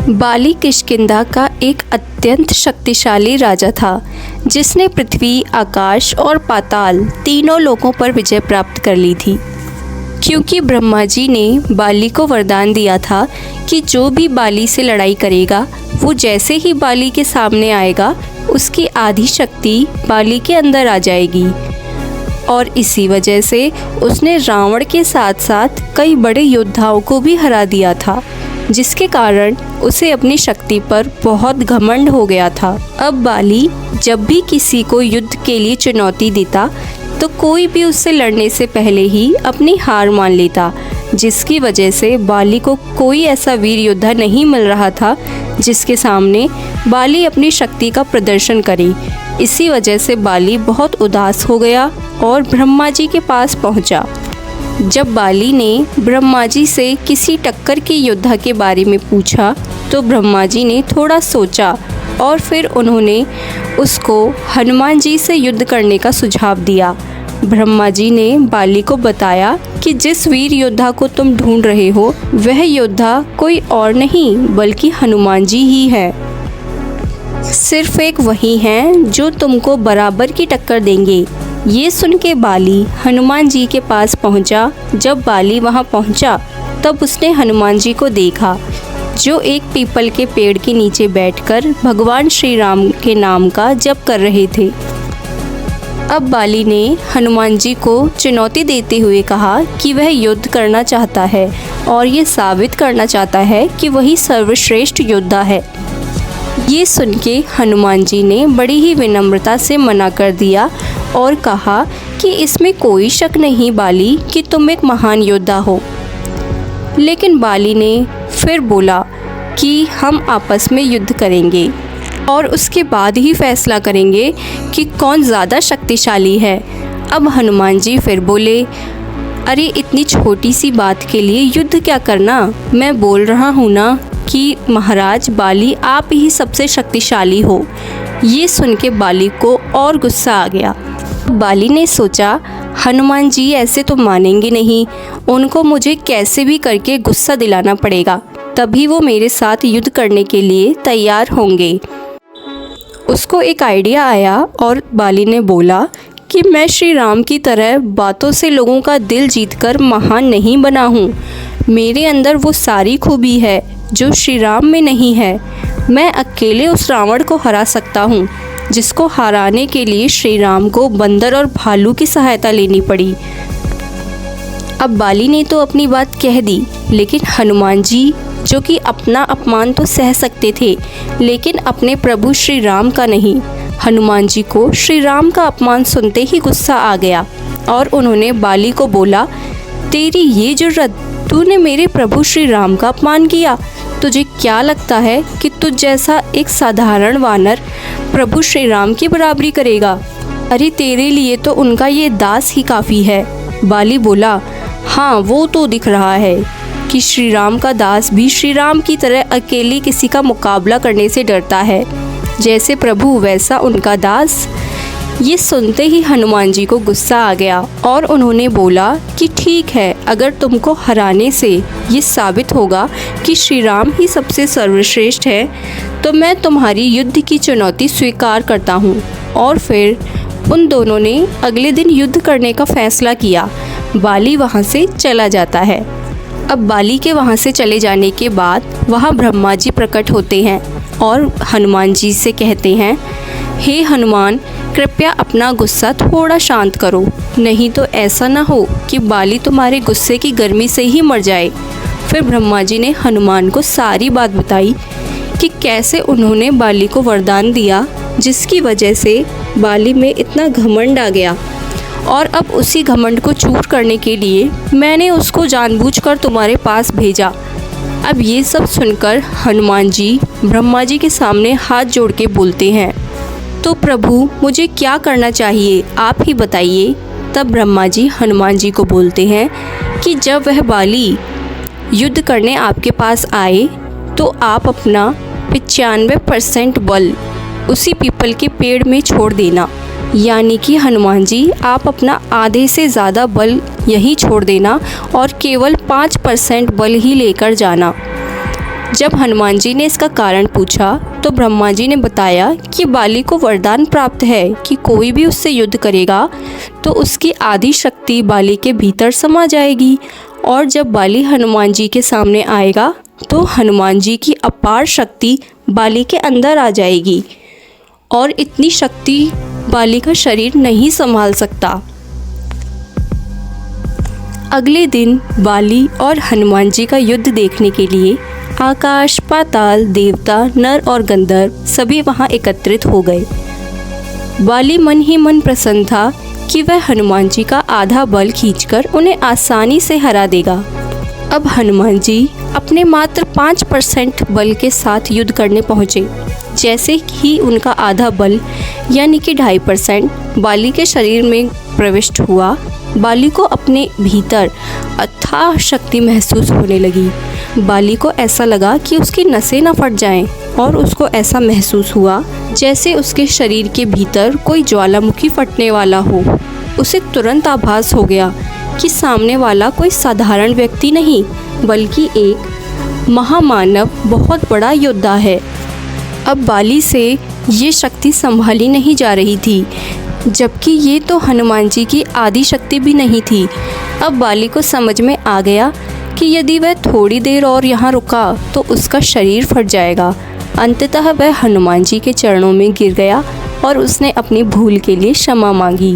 बाली किष्किंधा का एक अत्यंत शक्तिशाली राजा था जिसने पृथ्वी, आकाश और पाताल तीनों लोकों पर विजय प्राप्त कर ली थी। क्योंकि ब्रह्मा जी ने बाली को वरदान दिया था कि जो भी बाली से लड़ाई करेगा वो जैसे ही बाली के सामने आएगा उसकी आधी शक्ति बाली के अंदर आ जाएगी। और इसी वजह से उसने रावण के साथ साथ कई बड़े योद्धाओं को भी हरा दिया था, जिसके कारण उसे अपनी शक्ति पर बहुत घमंड हो गया था। अब बाली जब भी किसी को युद्ध के लिए चुनौती देता तो कोई भी उससे लड़ने से पहले ही अपनी हार मान लेता, जिसकी वजह से बाली को कोई ऐसा वीर योद्धा नहीं मिल रहा था जिसके सामने बाली अपनी शक्ति का प्रदर्शन करे। इसी वजह से बाली बहुत उदास हो गया और ब्रह्मा जी के पास पहुंचा। जब बाली ने ब्रह्मा जी से किसी टक्कर के योद्धा के बारे में पूछा तो ब्रह्मा जी ने थोड़ा सोचा और फिर उन्होंने उसको हनुमान जी से युद्ध करने का सुझाव दिया। ब्रह्मा जी ने बाली को बताया कि जिस वीर योद्धा को तुम ढूंढ रहे हो वह योद्धा कोई और नहीं बल्कि हनुमान जी ही है। सिर्फ एक वही हैं जो तुमको बराबर की टक्कर देंगे। ये सुन के बाली हनुमान जी के पास पहुंचा। जब बाली वहां पहुंचा तब उसने हनुमान जी को देखा जो एक पीपल के पेड़ के नीचे बैठकर भगवान श्री राम के नाम का जप कर रहे थे। अब बाली ने हनुमान जी को चुनौती देते हुए कहा कि वह युद्ध करना चाहता है और ये साबित करना चाहता है कि वही सर्वश्रेष्ठ योद्धा है। ये सुन के हनुमान जी ने बड़ी ही विनम्रता से मना कर दिया और कहा कि इसमें कोई शक नहीं बाली कि तुम एक महान योद्धा हो। लेकिन बाली ने फिर बोला कि हम आपस में युद्ध करेंगे और उसके बाद ही फैसला करेंगे कि कौन ज़्यादा शक्तिशाली है। अब हनुमान जी फिर बोले, अरे इतनी छोटी सी बात के लिए युद्ध क्या करना, मैं बोल रहा हूँ ना कि महाराज बाली आप ही सबसे शक्तिशाली हो। ये सुन के बाली को और गुस्सा आ गया। बाली ने सोचा हनुमान जी ऐसे तो मानेंगे नहीं, उनको मुझे कैसे भी करके गुस्सा दिलाना पड़ेगा, तभी वो मेरे साथ युद्ध करने के लिए तैयार होंगे। उसको एक आइडिया आया और बाली ने बोला कि मैं श्री राम की तरह बातों से लोगों का दिल जीतकर महान नहीं बना हूँ। मेरे अंदर वो सारी खूबी है जो श्री राम में नहीं है। मैं अकेले उस रावण को हरा सकता हूँ, जिसको हराने के लिए श्री राम को बंदर और भालू की सहायता लेनी पड़ी। अब बाली ने तो अपनी बात कह दी, लेकिन हनुमान जी जो कि अपना अपमान तो सह सकते थे लेकिन अपने प्रभु श्री राम का नहीं। हनुमान जी को श्री राम का अपमान सुनते ही गुस्सा आ गया और उन्होंने बाली को बोला, तेरी ये जुर्रत, तूने मेरे प्रभु श्री राम का अपमान किया। तुझे क्या लगता है कि तुझ जैसा एक साधारण वानर प्रभु श्री राम की बराबरी करेगा? अरे तेरे लिए तो उनका ये दास ही काफ़ी है। बाली बोला, हाँ वो तो दिख रहा है कि श्री राम का दास भी श्री राम की तरह अकेले किसी का मुकाबला करने से डरता है, जैसे प्रभु वैसा उनका दास। ये सुनते ही हनुमान जी को गुस्सा आ गया और उन्होंने बोला कि ठीक है, अगर तुमको हराने से ये साबित होगा कि श्री राम ही सबसे सर्वश्रेष्ठ है तो मैं तुम्हारी युद्ध की चुनौती स्वीकार करता हूँ। और फिर उन दोनों ने अगले दिन युद्ध करने का फैसला किया। बाली वहाँ से चला जाता है। अब बाली के वहाँ से चले जाने के बाद वहाँ ब्रह्मा जी प्रकट होते हैं और हनुमान जी से कहते हैं, हे हनुमान, कृपया अपना गुस्सा थोड़ा शांत करो, नहीं तो ऐसा ना हो कि बाली तुम्हारे गुस्से की गर्मी से ही मर जाए। फिर ब्रह्मा जी ने हनुमान को सारी बात बताई कि कैसे उन्होंने बाली को वरदान दिया, जिसकी वजह से बाली में इतना घमंड आ गया और अब उसी घमंड को चूर करने के लिए मैंने उसको जानबूझकर तुम्हारे पास भेजा। अब ये सब सुनकर हनुमान जी ब्रह्मा जी के सामने हाथ जोड़ के बोलते हैं, तो प्रभु मुझे क्या करना चाहिए, आप ही बताइए। तब ब्रह्मा जी हनुमान जी को बोलते हैं कि जब वह बाली युद्ध करने आपके पास आए तो आप अपना 95% बल उसी पीपल के पेड़ में छोड़ देना। यानी कि हनुमान जी आप अपना आधे से ज़्यादा बल यहीं छोड़ देना और केवल 5% बल ही लेकर जाना। जब हनुमान जी ने इसका कारण पूछा तो ब्रह्मा जी ने बताया कि बाली को वरदान प्राप्त है कि कोई भी उससे युद्ध करेगा तो उसकी आधी शक्ति बाली के भीतर समा जाएगी, और जब बाली हनुमान जी के सामने आएगा तो हनुमान जी की अपार शक्ति बाली के अंदर आ जाएगी और इतनी शक्ति बाली का शरीर नहीं संभाल सकता। अगले दिन बाली और हनुमान जी का युद्ध देखने के लिए आकाश, पाताल, देवता, नर और गंधर्व सभी वहां एकत्रित हो गए। बाली मन ही मन प्रसन्न था कि वह हनुमान जी का आधा बल खींचकर उन्हें आसानी से हरा देगा। अब हनुमान जी अपने मात्र 5% बल के साथ युद्ध करने पहुँचे। जैसे ही उनका आधा बल यानी कि 2.5% बाली के शरीर में प्रविष्ट हुआ, बाली को अपने भीतर अथाह शक्ति महसूस होने लगी। बाली को ऐसा लगा कि उसकी नसें न फट जाएं, और उसको ऐसा महसूस हुआ जैसे उसके शरीर के भीतर कोई ज्वालामुखी फटने वाला हो। उसे तुरंत आभास हो गया कि सामने वाला कोई साधारण व्यक्ति नहीं बल्कि एक महामानव, बहुत बड़ा योद्धा है। अब बाली से ये शक्ति संभाली नहीं जा रही थी, जबकि ये तो हनुमान जी की आधी शक्ति भी नहीं थी। अब बाली को समझ में आ गया कि यदि वह थोड़ी देर और यहाँ रुका तो उसका शरीर फट जाएगा। अंततः वह हनुमान जी के चरणों में गिर गया और उसने अपनी भूल के लिए क्षमा मांगी।